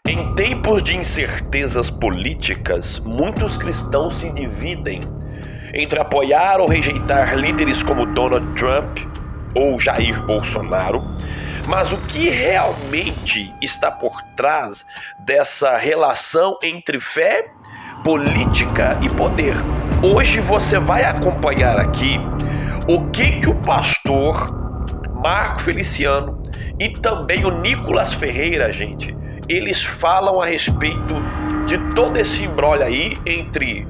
Em tempos de incertezas políticas, muitos cristãos se dividem entre apoiar ou rejeitar líderes como Donald Trump ou Jair Bolsonaro. Mas o que realmente está por trás dessa relação entre fé, política e poder? Hoje você vai acompanhar aqui o que o pastor Marco Feliciano e também o Nicolas Ferreira, gente, eles falam a respeito de todo esse imbróglio aí entre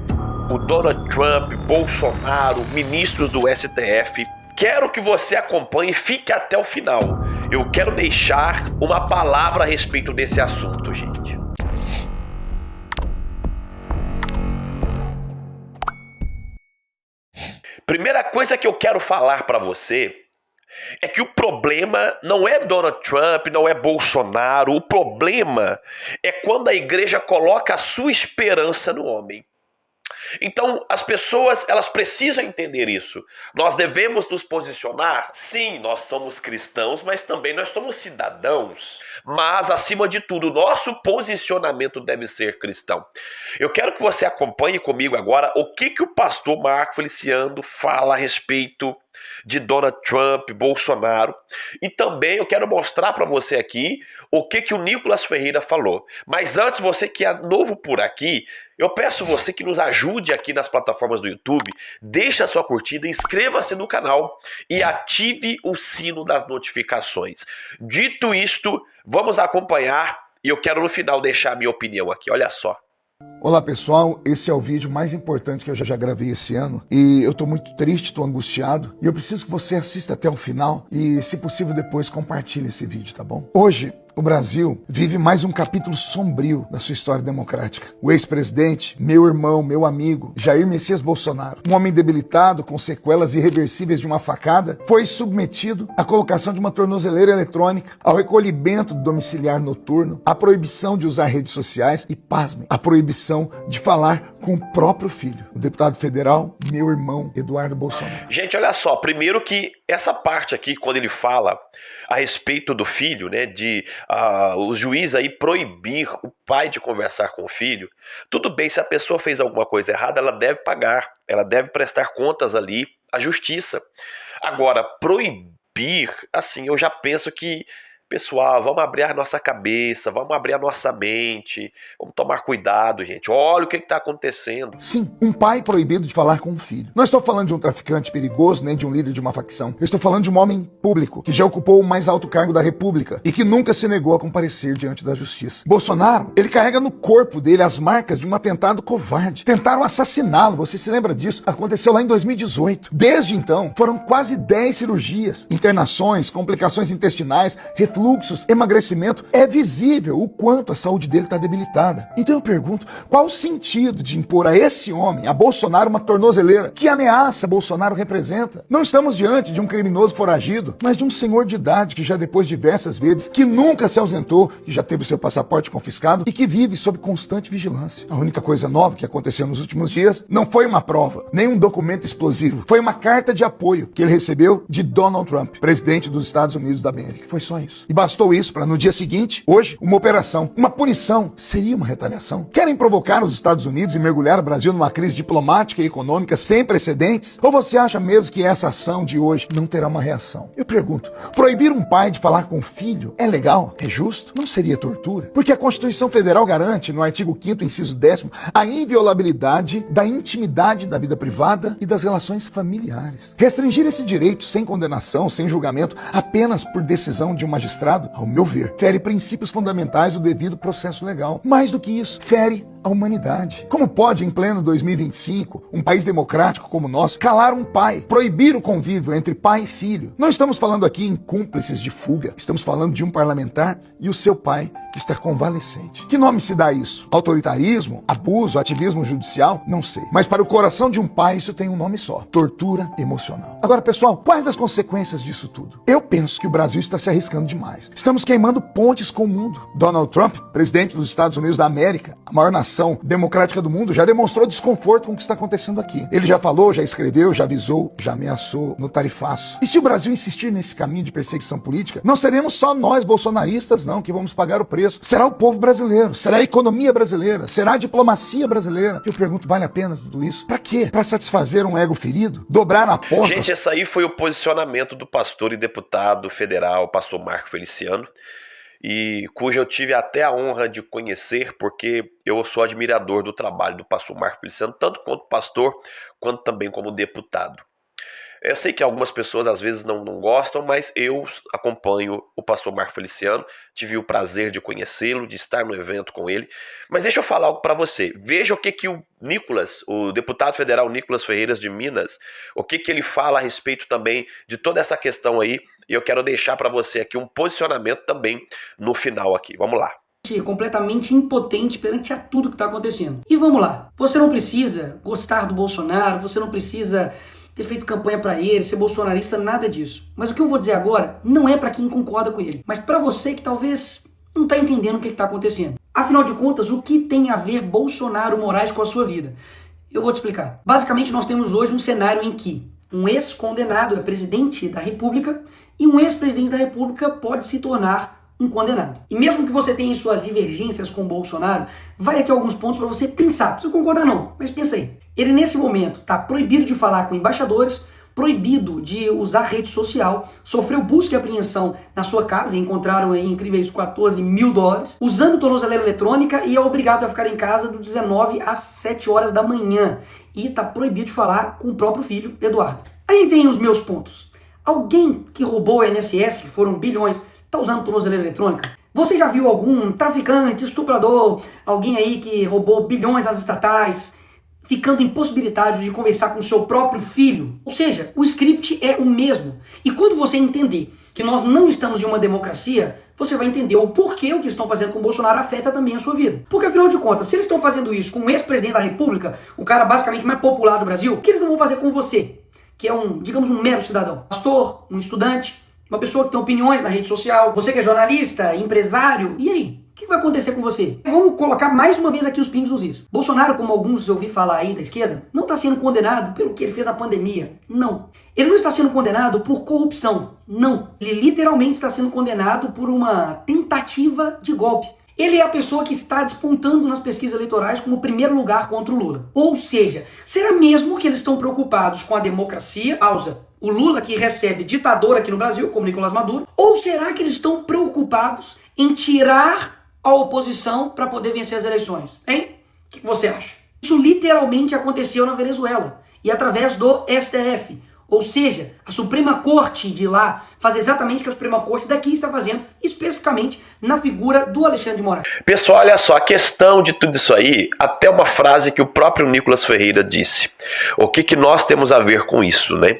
o Donald Trump, Bolsonaro, ministros do STF. Quero que você acompanhe e fique até o final. Eu quero deixar uma palavra a respeito desse assunto, gente. Primeira coisa que eu quero falar para você é que o problema não é Donald Trump, não é Bolsonaro. O problema é quando a igreja coloca a sua esperança no homem. Então, as pessoas, elas precisam entender isso. Nós devemos nos posicionar? Sim, nós somos cristãos, mas também nós somos cidadãos. Mas, acima de tudo, o nosso posicionamento deve ser cristão. Eu quero que você acompanhe comigo agora o que o pastor Marco Feliciano fala a respeito de Donald Trump, Bolsonaro, e também eu quero mostrar para você aqui o que o Nicolas Ferreira falou. Mas antes, você que é novo por aqui, eu peço você que nos ajude aqui nas plataformas do YouTube, deixe a sua curtida, inscreva-se no canal e ative o sino das notificações. Dito isto, vamos acompanhar e eu quero no final deixar a minha opinião aqui, olha só. Olá pessoal, esse é o vídeo mais importante que eu já gravei esse ano e eu tô muito triste, tô angustiado e eu preciso que você assista até o final e, se possível, depois compartilhe esse vídeo, tá bom? Hoje, o Brasil vive mais um capítulo sombrio da sua história democrática. O ex-presidente, meu irmão, meu amigo, Jair Messias Bolsonaro, um homem debilitado com sequelas irreversíveis de uma facada, foi submetido à colocação de uma tornozeleira eletrônica, ao recolhimento do domiciliar noturno, à proibição de usar redes sociais e, pasmem, à proibição de falar com o próprio filho, o deputado federal, meu irmão, Eduardo Bolsonaro. Gente, olha só, primeiro que essa parte aqui, quando ele fala a respeito do filho, né, de o juiz aí proibir o pai de conversar com o filho, tudo bem, se a pessoa fez alguma coisa errada, ela deve pagar, ela deve prestar contas ali à justiça. Agora, proibir, assim, eu já penso que, pessoal, vamos abrir a nossa cabeça, vamos abrir a nossa mente, vamos tomar cuidado, gente. Olha o que está acontecendo. Sim, um pai proibido de falar com um filho. Não estou falando de um traficante perigoso, nem de um líder de uma facção. Eu estou falando de um homem público, que já ocupou o mais alto cargo da República e que nunca se negou a comparecer diante da justiça. Bolsonaro, ele carrega no corpo dele as marcas de um atentado covarde. Tentaram assassiná-lo, você se lembra disso? Aconteceu lá em 2018. Desde então, foram quase 10 cirurgias, internações, complicações intestinais, fluxos, emagrecimento. É visível o quanto a saúde dele está debilitada. Então eu pergunto, qual o sentido de impor a esse homem, a Bolsonaro, uma tornozeleira? Que ameaça Bolsonaro representa? Não estamos diante de um criminoso foragido, mas de um senhor de idade que já depois diversas vezes, que nunca se ausentou, que já teve seu passaporte confiscado e que vive sob constante vigilância. A única coisa nova que aconteceu nos últimos dias não foi uma prova, nem um documento explosivo. Foi uma carta de apoio que ele recebeu de Donald Trump, presidente dos Estados Unidos da América. Foi só isso. E bastou isso para, no dia seguinte, hoje, uma operação, uma punição. Seria uma retaliação? Querem provocar os Estados Unidos e mergulhar o Brasil numa crise diplomática e econômica sem precedentes? Ou você acha mesmo que essa ação de hoje não terá uma reação? Eu pergunto, proibir um pai de falar com o filho é legal? É justo? Não seria tortura? Porque a Constituição Federal garante, no artigo 5º, inciso 10º, a inviolabilidade da intimidade da vida privada e das relações familiares. Restringir esse direito sem condenação, sem julgamento, apenas por decisão de um magistrado, ao meu ver, fere princípios fundamentais do devido processo legal. Mais do que isso, fere a humanidade. Como pode, em pleno 2025, um país democrático como o nosso, calar um pai, proibir o convívio entre pai e filho? Não estamos falando aqui em cúmplices de fuga, estamos falando de um parlamentar e o seu pai, que está convalescente. Que nome se dá isso? Autoritarismo? Abuso? Ativismo judicial? Não sei. Mas para o coração de um pai, isso tem um nome só: tortura emocional. Agora, pessoal, quais as consequências disso tudo? Eu penso que o Brasil está se arriscando demais. Estamos queimando pontes com o mundo. Donald Trump, presidente dos Estados Unidos da América, a maior nação oposição democrática do mundo, já demonstrou desconforto com o que está acontecendo aqui. Ele já falou, já escreveu, já avisou, já ameaçou no tarifaço. E se o Brasil insistir nesse caminho de perseguição política, não seremos só nós bolsonaristas, não, que vamos pagar o preço. Será o povo brasileiro, será a economia brasileira, será a diplomacia brasileira. Eu pergunto, vale a pena tudo isso? Pra quê? Pra satisfazer um ego ferido? Dobrar a aposta? Gente, esse aí foi o posicionamento do pastor e deputado federal, pastor Marco Feliciano, e cujo eu tive até a honra de conhecer, porque eu sou admirador do trabalho do pastor Marco Feliciano, tanto quanto pastor, quanto também como deputado. Eu sei que algumas pessoas às vezes não gostam, mas eu acompanho o pastor Marco Feliciano, tive o prazer de conhecê-lo, de estar no evento com ele. Mas deixa eu falar algo para você. Veja o que o Nicolas, o deputado federal Nicolas Ferreiras de Minas, o que ele fala a respeito também de toda essa questão aí. E eu quero deixar para você aqui um posicionamento também no final aqui. Vamos lá. Completamente impotente perante a tudo que está acontecendo. E vamos lá. Você não precisa gostar do Bolsonaro, você não precisa ter feito campanha para ele, ser bolsonarista, nada disso. Mas o que eu vou dizer agora não é para quem concorda com ele, mas para você que talvez não está entendendo o que está acontecendo. Afinal de contas, o que tem a ver Bolsonaro Moraes com a sua vida? Eu vou te explicar. Basicamente, nós temos hoje um cenário em que um ex-condenado é presidente da República e um ex-presidente da República pode se tornar um condenado. E mesmo que você tenha suas divergências com o Bolsonaro, vai aqui alguns pontos para você pensar. Não precisa concordar não, mas pensa aí. Ele nesse momento está proibido de falar com embaixadores, proibido de usar rede social, sofreu busca e apreensão na sua casa, e encontraram aí incríveis $14 mil, usando tornozeleira eletrônica e é obrigado a ficar em casa do 19 às 7 horas da manhã. E está proibido de falar com o próprio filho, Eduardo. Aí vem os meus pontos. Alguém que roubou o INSS, que foram bilhões, está usando tornozeleira eletrônica? Você já viu algum traficante, estuprador, alguém aí que roubou bilhões nas estatais, ficando impossibilitado de conversar com seu próprio filho? Ou seja, o script é o mesmo. E quando você entender que nós não estamos em uma democracia, você vai entender o porquê o que estão fazendo com o Bolsonaro afeta também a sua vida. Porque afinal de contas, se eles estão fazendo isso com o ex-presidente da República, o cara basicamente mais popular do Brasil, o que eles não vão fazer com você? Que é digamos, um mero cidadão. Pastor, um estudante, uma pessoa que tem opiniões na rede social, você que é jornalista, empresário, e aí? O que vai acontecer com você? Vamos colocar mais uma vez aqui os pingos nos is. Bolsonaro, como alguns eu ouvi falar aí da esquerda, não está sendo condenado pelo que ele fez na pandemia. Não. Ele não está sendo condenado por corrupção. Não. Ele literalmente está sendo condenado por uma tentativa de golpe. Ele é a pessoa que está despontando nas pesquisas eleitorais como primeiro lugar contra o Lula. Ou seja, será mesmo que eles estão preocupados com a democracia? Pausa. O Lula que recebe ditador aqui no Brasil, como Nicolás Maduro? Ou será que eles estão preocupados em tirar a oposição para poder vencer as eleições? Hein? O que você acha? Isso literalmente aconteceu na Venezuela e através do STF. Ou seja, a Suprema Corte de lá faz exatamente o que a Suprema Corte daqui está fazendo, especificamente na figura do Alexandre de Moraes. Pessoal, olha só, a questão de tudo isso aí, até uma frase que o próprio Nicolas Ferreira disse. O que nós temos a ver com isso, né?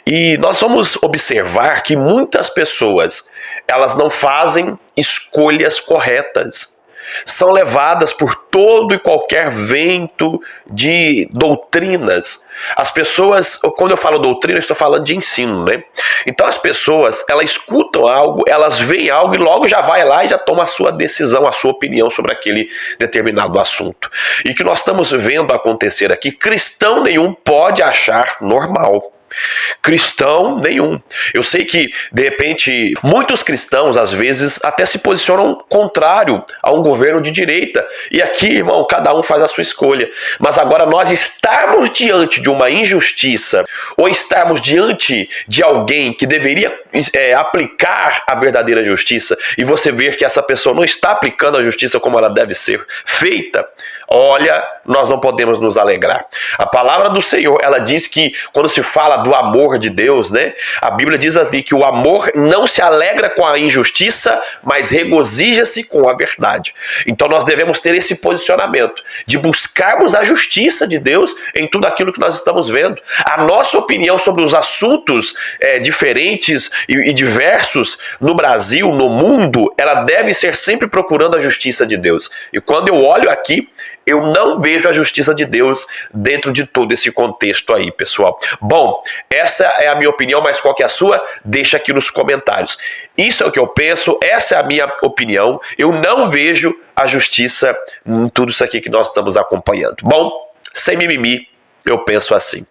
E nós vamos observar que muitas pessoas, elas não fazem escolhas corretas. São levadas por todo e qualquer vento de doutrinas. As pessoas, quando eu falo doutrina, eu estou falando de ensino, né? Então as pessoas, elas escutam algo, elas veem algo e logo já vai lá e já toma a sua decisão, a sua opinião sobre aquele determinado assunto. E o que nós estamos vendo acontecer aqui, cristão nenhum pode achar normal. Cristão nenhum. Eu sei que, de repente, muitos cristãos, às vezes, até se posicionam contrário a um governo de direita. E aqui, irmão, cada um faz a sua escolha. Mas agora nós estarmos diante de uma injustiça, ou estarmos diante de alguém que deveria aplicar a verdadeira justiça, e você ver que essa pessoa não está aplicando a justiça como ela deve ser feita, olha, nós não podemos nos alegrar. A palavra do Senhor, ela diz que quando se fala do amor de Deus, né? A Bíblia diz ali que o amor não se alegra com a injustiça, mas regozija-se com a verdade. Então nós devemos ter esse posicionamento de buscarmos a justiça de Deus em tudo aquilo que nós estamos vendo. A nossa opinião sobre os assuntos diferentes e diversos no Brasil, no mundo, ela deve ser sempre procurando a justiça de Deus. E quando eu olho aqui, Eu não vejo a justiça de Deus dentro de todo esse contexto aí, pessoal. Bom, essa é a minha opinião, mas qual que é a sua? Deixa aqui nos comentários. Isso é o que eu penso, essa é a minha opinião. Eu não vejo a justiça em tudo isso aqui que nós estamos acompanhando. Bom, sem mimimi, eu penso assim.